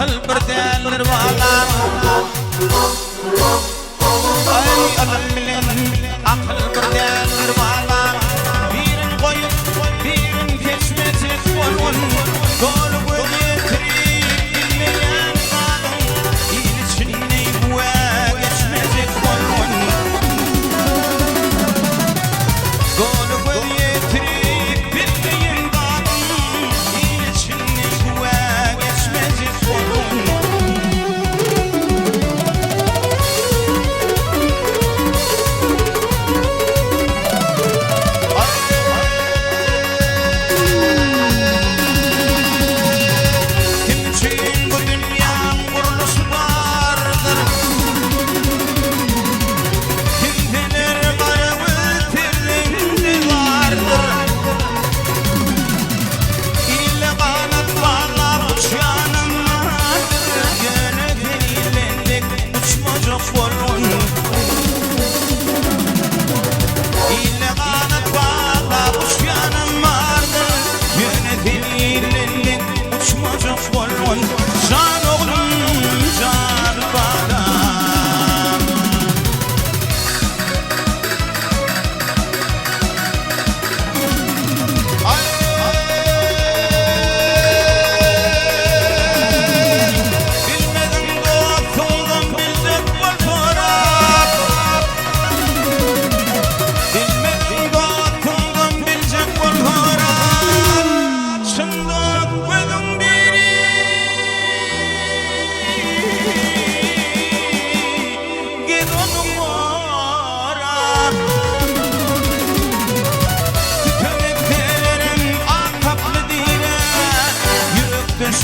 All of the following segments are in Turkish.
akıl bir değerler bağlar. Ay adam bilen akıl bir değerler bağlar. Birin koyup birin kesmecek olun. Dolu gögetirip bilmeyen kadın il içinde güve geçmecek olun. Dolu gögetirip bilmeyen kadın il içinde güve geçmecek olun.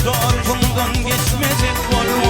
Doğrukundan geçmeyecek var.